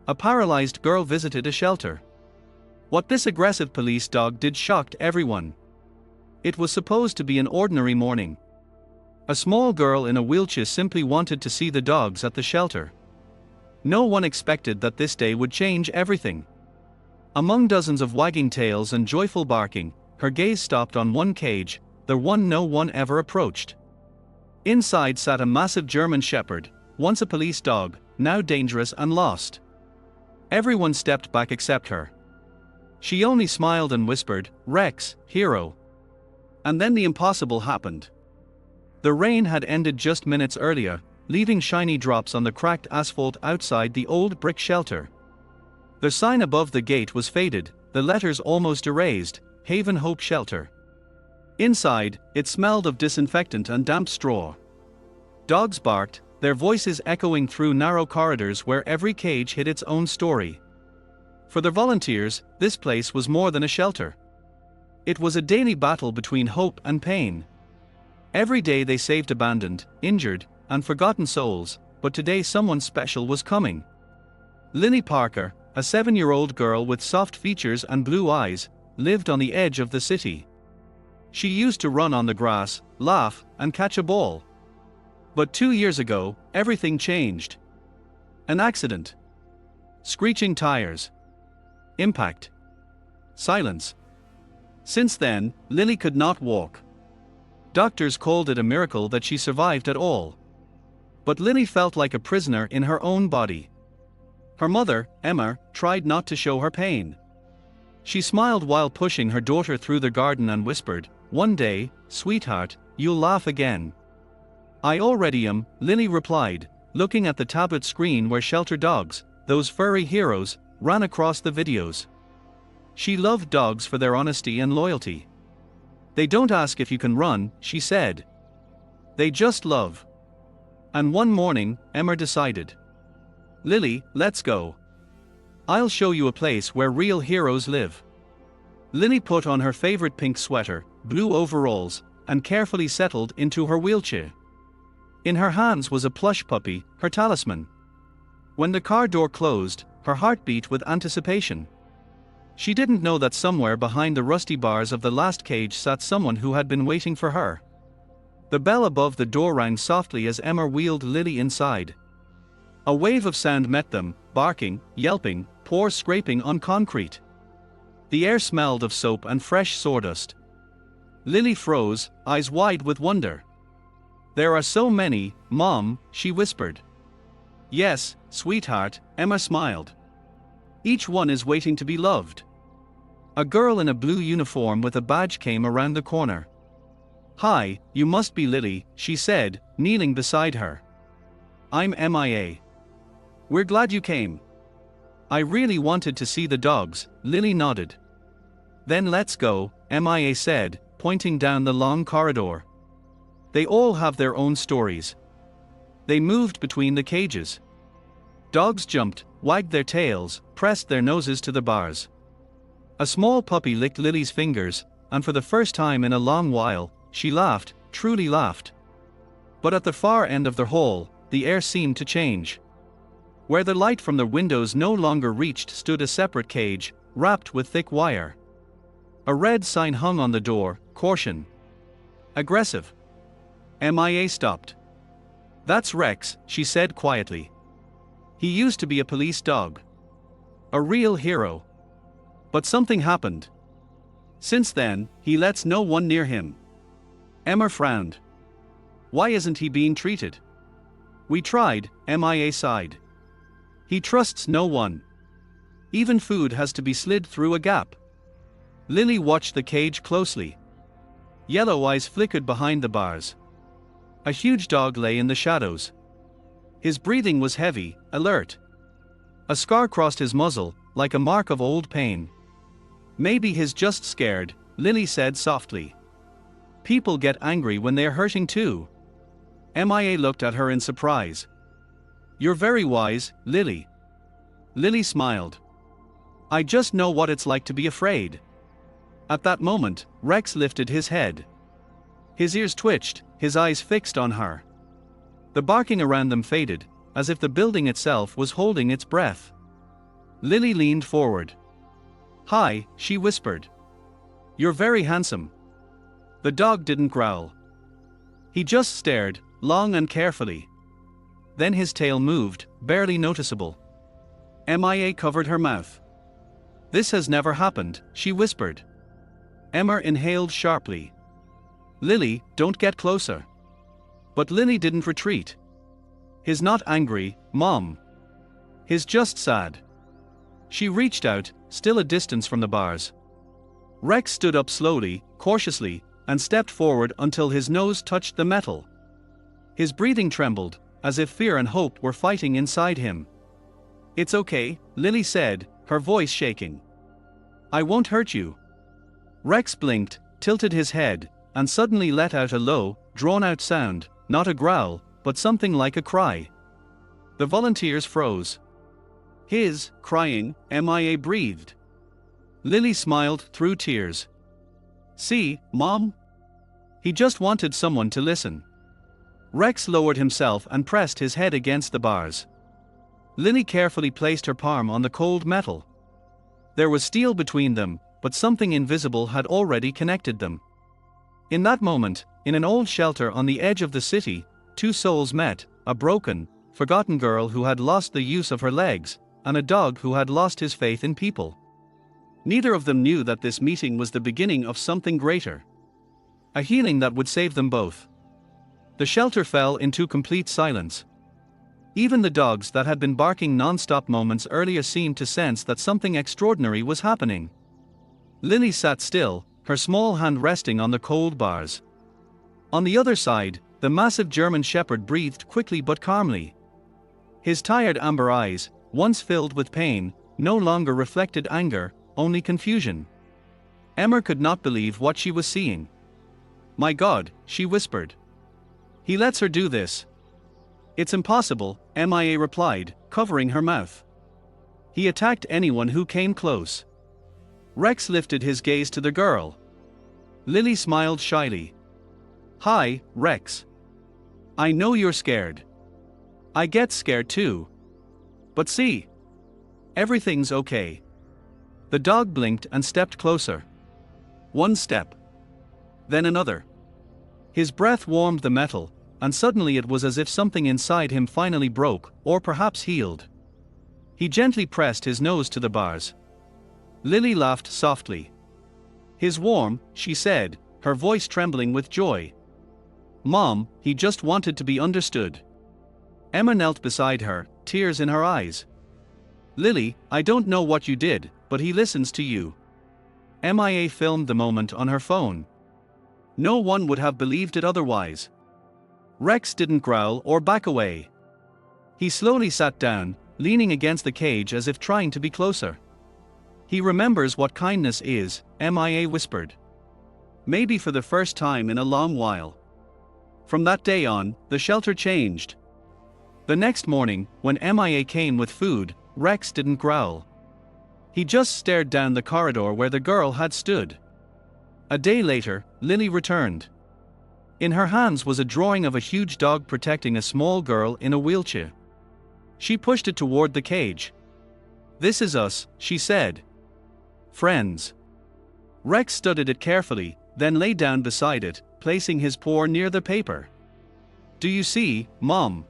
A paralyzed girl visited a shelter. What this aggressive police dog did shocked everyone. It was supposed to be an ordinary morning. A small girl in a wheelchair simply wanted to see the dogs at the shelter. No one expected that this day would change everything. Among dozens of wagging tails and joyful barking, her gaze stopped on one cage, the one no one ever approached. Inside sat a massive German Shepherd, once a police dog, now dangerous and lost. Everyone stepped back except her. She only smiled and whispered, "Rex, hero." And then the impossible happened. The rain had ended just minutes earlier, leaving shiny drops on the cracked asphalt outside the old brick shelter. The sign above the gate was faded, the letters almost erased, Haven Hope Shelter. Inside, it smelled of disinfectant and damp straw. Dogs barked, their voices echoing through narrow corridors where every cage hid its own story. For the volunteers, this place was more than a shelter. It was a daily battle between hope and pain. Every day they saved abandoned, injured, and forgotten souls, but today someone special was coming. Lily Parker, a 7-year-old girl with soft features and blue eyes, lived on the edge of the city. She used to run on the grass, laugh, and catch a ball. But 2 years ago, everything changed. An accident. Screeching tires. Impact. Silence. Since then, Lily could not walk. Doctors called it a miracle that she survived at all. But Lily felt like a prisoner in her own body. Her mother, Emma, tried not to show her pain. She smiled while pushing her daughter through the garden and whispered, "One day, sweetheart, you'll laugh again." "I already am," Lily replied, looking at the tablet screen where shelter dogs, those furry heroes, ran across the videos. She loved dogs for their honesty and loyalty. "They don't ask if you can run," she said. "They just love." And one morning, Emma decided, "Lily, let's go. I'll show you a place where real heroes live." Lily put on her favorite pink sweater, blue overalls, and carefully settled into her wheelchair. In her hands was a plush puppy, her talisman. When the car door closed, her heart beat with anticipation. She didn't know that somewhere behind the rusty bars of the last cage sat someone who had been waiting for her. The bell above the door rang softly as Emma wheeled Lily inside. A wave of sound met them, barking, yelping, paws scraping on concrete. The air smelled of soap and fresh sawdust. Lily froze, eyes wide with wonder. "There are so many, Mom," she whispered. "Yes, sweetheart," Emma smiled. "Each one is waiting to be loved." A girl in a blue uniform with a badge came around the corner. "Hi, you must be Lily," she said, kneeling beside her. "I'm MIA. We're glad you came." "I really wanted to see the dogs," Lily nodded. "Then let's go," MIA said, pointing down the long corridor. "They all have their own stories." They moved between the cages. Dogs jumped, wagged their tails, pressed their noses to the bars. A small puppy licked Lily's fingers, and for the first time in a long while, she laughed, truly laughed. But at the far end of the hall, the air seemed to change. Where the light from the windows no longer reached stood a separate cage, wrapped with thick wire. A red sign hung on the door, "Caution. Aggressive." MIA stopped. "That's Rex," she said quietly. "He used to be a police dog. A real hero. But something happened. Since then, he lets no one near him." Emma frowned. "Why isn't he being treated?" "We tried," MIA sighed. "He trusts no one. Even food has to be slid through a gap." Lily watched the cage closely. Yellow eyes flickered behind the bars. A huge dog lay in the shadows. His breathing was heavy, alert. A scar crossed his muzzle, like a mark of old pain. "Maybe he's just scared," Lily said softly. "People get angry when they're hurting too." MIA looked at her in surprise. "You're very wise, Lily." Lily smiled. "I just know what it's like to be afraid." At that moment, Rex lifted his head. His ears twitched, his eyes fixed on her. The barking around them faded, as if the building itself was holding its breath. Lily leaned forward. "Hi," she whispered. "You're very handsome." The dog didn't growl. He just stared, long and carefully. Then his tail moved, barely noticeable. Mia covered her mouth. "This has never happened," she whispered. Emma inhaled sharply. "Lily, don't get closer." But Lily didn't retreat. "He's not angry, Mom. He's just sad." She reached out, still a distance from the bars. Rex stood up slowly, cautiously, and stepped forward until his nose touched the metal. His breathing trembled, as if fear and hope were fighting inside him. "It's okay," Lily said, her voice shaking. "I won't hurt you." Rex blinked, tilted his head, and suddenly let out a low, drawn-out sound, not a growl, but something like a cry. The volunteers froze. "His crying," Mia breathed. Lily smiled through tears. "See, Mom? He just wanted someone to listen." Rex lowered himself and pressed his head against the bars. Lily carefully placed her palm on the cold metal. There was steel between them, but something invisible had already connected them. In that moment, in an old shelter on the edge of the city, two souls met, a broken, forgotten girl who had lost the use of her legs, and a dog who had lost his faith in people. Neither of them knew that this meeting was the beginning of something greater. A healing that would save them both. The shelter fell into complete silence. Even the dogs that had been barking non-stop moments earlier seemed to sense that something extraordinary was happening. Lily sat still, her small hand resting on the cold bars. On the other side, the massive German shepherd breathed quickly but calmly. His tired amber eyes, once filled with pain, no longer reflected anger, only confusion. Emma could not believe what she was seeing. "My God," she whispered. "He lets her do this." "It's impossible," Mia replied, covering her mouth. "He attacked anyone who came close." Rex lifted his gaze to the girl. Lily smiled shyly. "Hi, Rex. I know you're scared. I get scared too. But see. Everything's okay." The dog blinked and stepped closer. One step. Then another. His breath warmed the metal, and suddenly it was as if something inside him finally broke, or perhaps healed. He gently pressed his nose to the bars. Lily laughed softly. "He's warm," she said, her voice trembling with joy. "Mom, he just wanted to be understood." Emma knelt beside her, tears in her eyes. "Lily, I don't know what you did, but he listens to you." Mia filmed the moment on her phone. No one would have believed it otherwise. Rex didn't growl or back away. He slowly sat down, leaning against the cage as if trying to be closer. "He remembers what kindness is," Mia whispered. Maybe for the first time in a long while. From that day on, the shelter changed. The next morning, when Mia came with food, Rex didn't growl. He just stared down the corridor where the girl had stood. A day later, Lily returned. In her hands was a drawing of a huge dog protecting a small girl in a wheelchair. She pushed it toward the cage. "This is us," she said. "Friends." Rex studied it carefully, then lay down beside it, placing his paw near the paper. "Do you see, Mom?"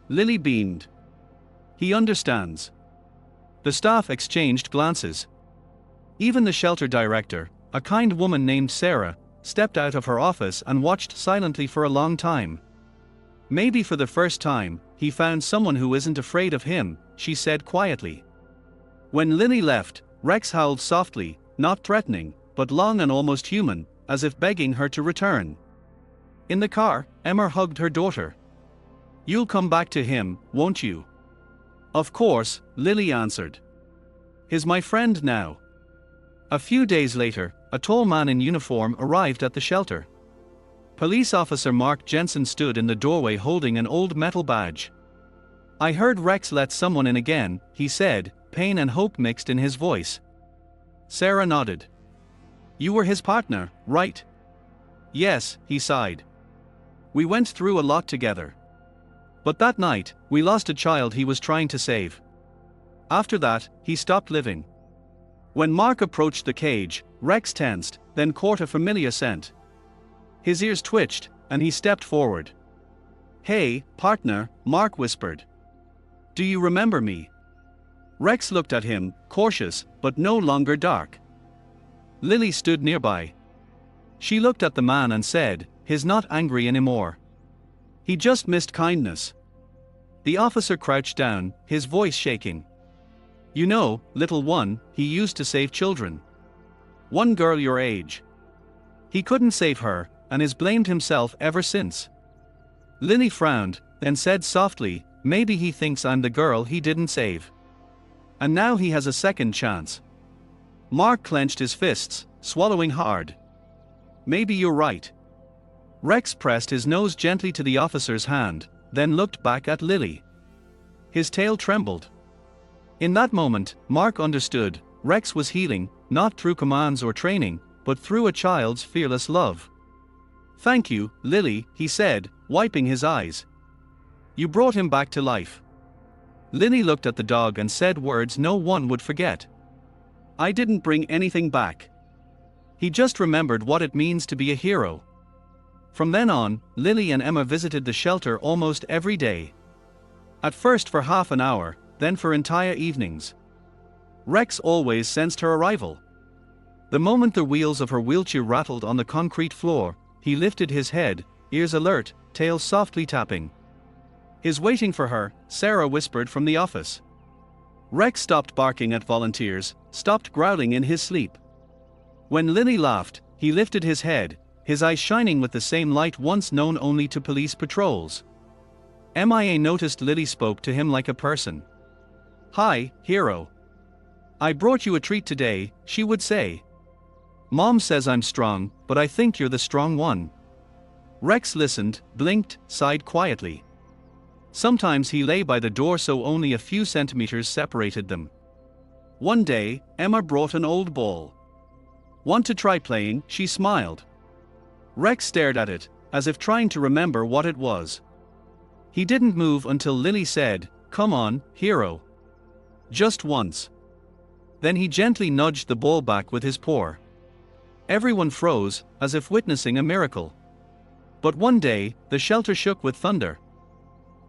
Lily beamed. "He understands." The staff exchanged glances. Even the shelter director, a kind woman named Sarah, stepped out of her office and watched silently for a long time. "Maybe for the first time, he found someone who isn't afraid of him," she said quietly. When Lily left, Rex howled softly, not threatening, but long and almost human, as if begging her to return. In the car, Emma hugged her daughter. "You'll come back to him, won't you?" "Of course," Lily answered. "He's my friend now." A few days later, a tall man in uniform arrived at the shelter. Police officer Mark Jensen stood in the doorway holding an old metal badge. "I heard Rex let someone in again," he said, pain and hope mixed in his voice. Sarah nodded. "You were his partner, right?" "Yes," he sighed. "We went through a lot together. But that night, we lost a child he was trying to save." After that, he stopped living. When Mark approached the cage, Rex tensed, then caught a familiar scent. His ears twitched, and he stepped forward. "Hey, partner," Mark whispered. "Do you remember me?" Rex looked at him, cautious, but no longer dark. Lily stood nearby. She looked at the man and said, "He's not angry anymore. He just missed kindness." The officer crouched down, his voice shaking. "You know, little one, he used to save children. One girl your age. He couldn't save her, and has blamed himself ever since." Lily frowned, then said softly, "Maybe he thinks I'm the girl he didn't save. And now he has a second chance." Mark clenched his fists, swallowing hard. "Maybe you're right." Rex pressed his nose gently to the officer's hand, then looked back at Lily. His tail trembled. In that moment, Mark understood, Rex was healing, not through commands or training, but through a child's fearless love. "Thank you, Lily," he said, wiping his eyes. "You brought him back to life." Lily looked at the dog and said words no one would forget. "I didn't bring anything back. He just remembered what it means to be a hero." From then on, Lily and Emma visited the shelter almost every day. At first for half an hour, then for entire evenings. Rex always sensed her arrival. The moment the wheels of her wheelchair rattled on the concrete floor, he lifted his head, ears alert, tail softly tapping. "He's waiting for her," Sarah whispered from the office. Rex stopped barking at volunteers, stopped growling in his sleep. When Lily laughed, he lifted his head, his eyes shining with the same light once known only to police patrols. MIA noticed Lily spoke to him like a person. "Hi, hero. I brought you a treat today," she would say. "Mom says I'm strong, but I think you're the strong one." Rex listened, blinked, sighed quietly. Sometimes he lay by the door so only a few centimeters separated them. One day, Emma brought an old ball. "Want to try playing?" she smiled. Rex stared at it, as if trying to remember what it was. He didn't move until Lily said, "Come on, hero. Just once." Then he gently nudged the ball back with his paw. Everyone froze, as if witnessing a miracle. But one day, the shelter shook with thunder.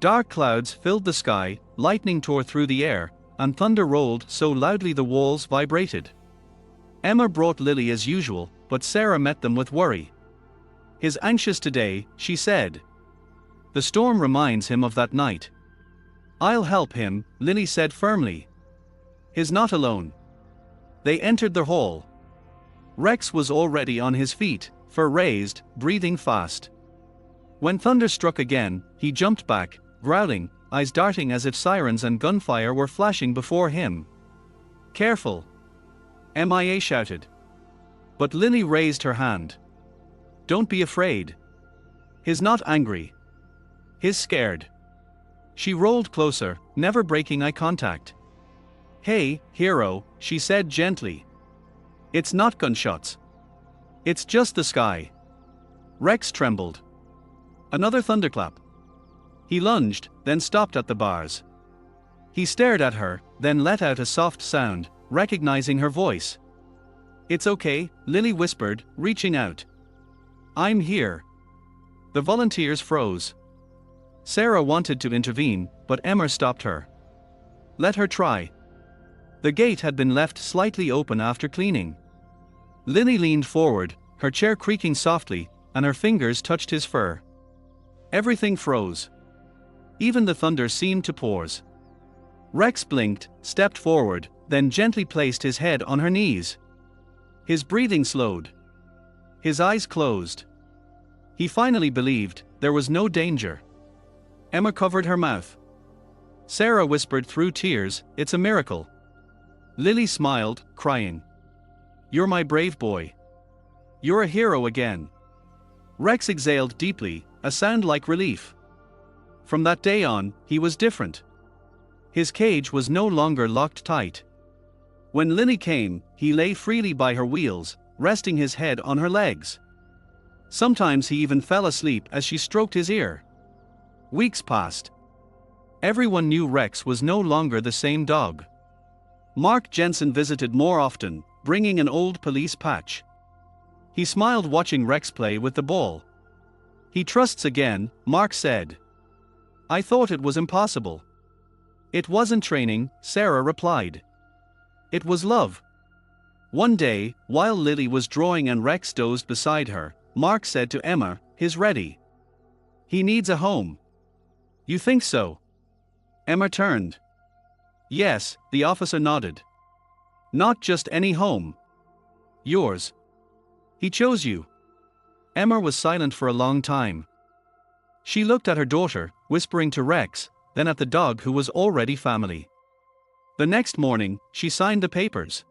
Dark clouds filled the sky, lightning tore through the air, and thunder rolled so loudly the walls vibrated. Emma brought Lily as usual, but Sarah met them with worry. "He's anxious today," she said. "The storm reminds him of that night." "I'll help him," Lily said firmly. "He's not alone." They entered the hall. Rex was already on his feet, fur raised, breathing fast. When thunder struck again, he jumped back, growling, eyes darting as if sirens and gunfire were flashing before him. "Careful!" MIA shouted. But Lily raised her hand. "Don't be afraid. He's not angry. He's scared." She rolled closer, never breaking eye contact. "Hey, hero," she said gently. "It's not gunshots. It's just the sky." Rex trembled. Another thunderclap. He lunged, then stopped at the bars. He stared at her, then let out a soft sound, recognizing her voice. "It's okay," Lily whispered, reaching out. "I'm here." The volunteers froze. Sarah wanted to intervene, but Emma stopped her. "Let her try." The gate had been left slightly open after cleaning. Lily leaned forward, her chair creaking softly, and her fingers touched his fur. Everything froze. Even the thunder seemed to pause. Rex blinked, stepped forward, then gently placed his head on her knees. His breathing slowed. His eyes closed. He finally believed there was no danger. Emma covered her mouth. Sarah whispered through tears, "It's a miracle." Lily smiled, crying. "You're my brave boy. You're a hero again." Rex exhaled deeply, a sound like relief. From that day on, he was different. His cage was no longer locked tight. When Lily came, he lay freely by her wheels, resting his head on her legs. Sometimes he even fell asleep as she stroked his ear. Weeks passed. Everyone knew Rex was no longer the same dog. Mark Jensen visited more often, bringing an old police patch. He smiled watching Rex play with the ball. "He trusts again," Mark said. "I thought it was impossible." "It wasn't training," Sarah replied. "It was love." One day, while Lily was drawing and Rex dozed beside her, Mark said to Emma, "He's ready. He needs a home." "You think so?" Emma turned. "Yes," the officer nodded. "Not just any home. Yours. He chose you." Emma was silent for a long time. She looked at her daughter, whispering to Rex, then at the dog who was already family. The next morning, she signed the papers.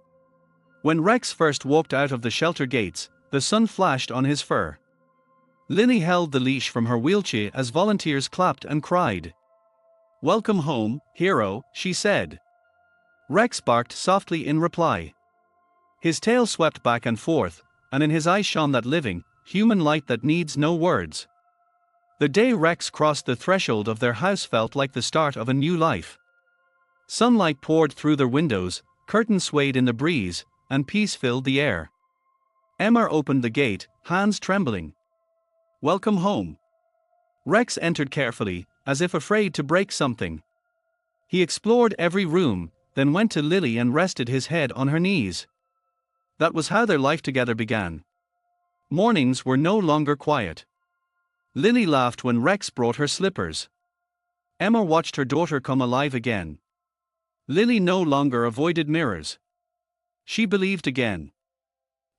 When Rex first walked out of the shelter gates, the sun flashed on his fur. Lily held the leash from her wheelchair as volunteers clapped and cried. "Welcome home, hero," she said. Rex barked softly in reply. His tail swept back and forth, and in his eyes shone that living, human light that needs no words. The day Rex crossed the threshold of their house felt like the start of a new life. Sunlight poured through their windows, curtains swayed in the breeze, and peace filled the air. Emma opened the gate, hands trembling. "Welcome home." Rex entered carefully, as if afraid to break something. He explored every room, then went to Lily and rested his head on her knees. That was how their life together began. Mornings were no longer quiet. Lily laughed when Rex brought her slippers. Emma watched her daughter come alive again. Lily no longer avoided mirrors. She believed again.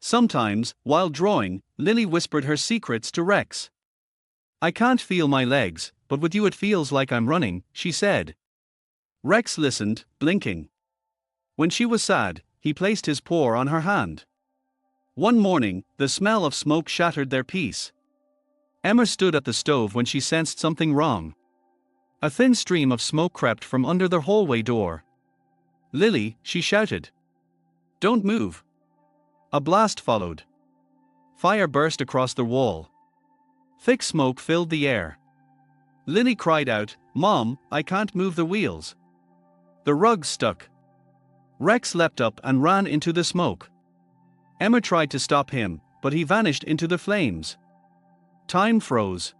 Sometimes, while drawing, Lily whispered her secrets to Rex. "I can't feel my legs, but with you it feels like I'm running," she said. Rex listened, blinking. When she was sad, he placed his paw on her hand. One morning, the smell of smoke shattered their peace. Emma stood at the stove when she sensed something wrong. A thin stream of smoke crept from under the hallway door. "Lily," she shouted. "Don't move." A blast followed. Fire burst across the wall. Thick smoke filled the air. Lily cried out, "Mom, I can't move the wheels." The rug stuck. Rex leapt up and ran into the smoke. Emma tried to stop him, but he vanished into the flames. Time froze.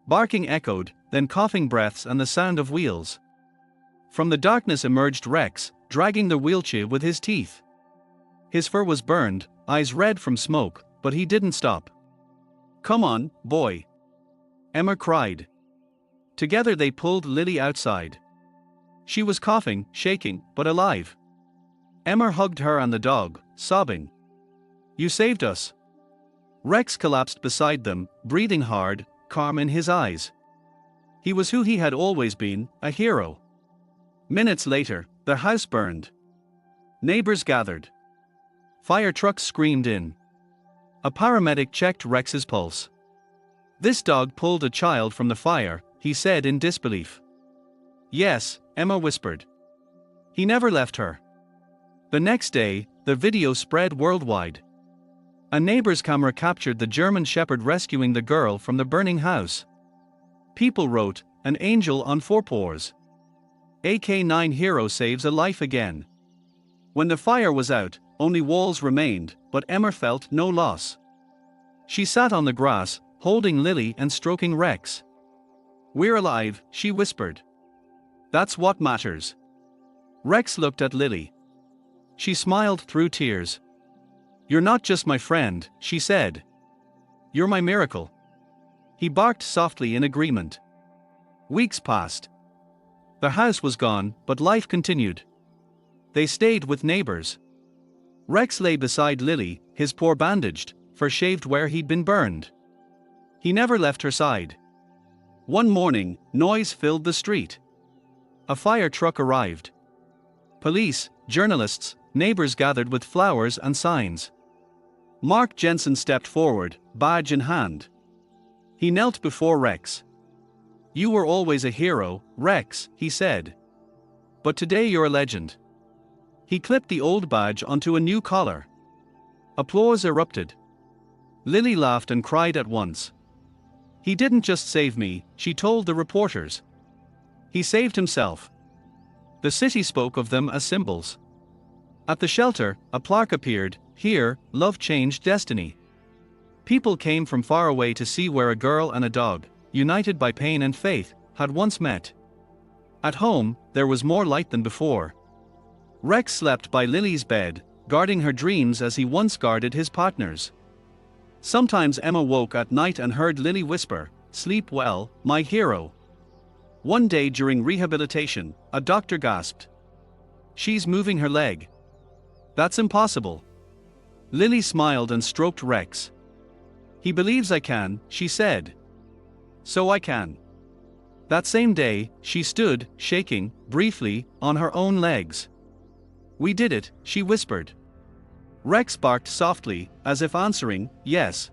Barking echoed, then coughing breaths and the sound of wheels. From the darkness emerged Rex, dragging the wheelchair with his teeth. His fur was burned, eyes red from smoke, but he didn't stop. "Come on, boy," Emma cried. Together they pulled Lily outside. She was coughing, shaking, but alive. Emma hugged her and the dog, sobbing. "You saved us." Rex collapsed beside them, breathing hard, calm in his eyes. He was who he had always been, a hero. Minutes later, their house burned. Neighbors gathered. Fire trucks screamed in. A paramedic checked Rex's pulse. "This dog pulled a child from the fire," he said in disbelief. "Yes," Emma whispered. "He never left her." The next day, the video spread worldwide. A neighbor's camera captured the German shepherd rescuing the girl from the burning house. People wrote, "An angel on four paws. AK-9 hero saves a life again." When the fire was out, only walls remained, but Emma felt no loss. She sat on the grass, holding Lily and stroking Rex. "We're alive," she whispered. "That's what matters." Rex looked at Lily. She smiled through tears. "You're not just my friend," she said. "You're my miracle." He barked softly in agreement. Weeks passed. The house was gone, but life continued. They stayed with neighbors. Rex lay beside Lily, his paw bandaged, for shaved where he'd been burned. He never left her side. One morning, noise filled the street. A fire truck arrived. Police, journalists, neighbors gathered with flowers and signs. Mark Jensen stepped forward, badge in hand. He knelt before Rex. "You were always a hero, Rex," he said. "But today you're a legend." He clipped the old badge onto a new collar. Applause erupted. Lily laughed and cried at once. "He didn't just save me," she told the reporters. "He saved himself." The city spoke of them as symbols. At the shelter, a plaque appeared, "Here, love changed destiny." People came from far away to see where a girl and a dog, united by pain and faith, had once met. At home, there was more light than before. Rex slept by Lily's bed, guarding her dreams as he once guarded his partner's. Sometimes Emma woke at night and heard Lily whisper, "Sleep well, my hero." One day during rehabilitation, a doctor gasped, "She's moving her leg." "That's impossible." Lily smiled and stroked Rex. "He believes I can," she said. "So I can." That same day, she stood, shaking, briefly, on her own legs. "We did it," she whispered. Rex barked softly, as if answering, "Yes."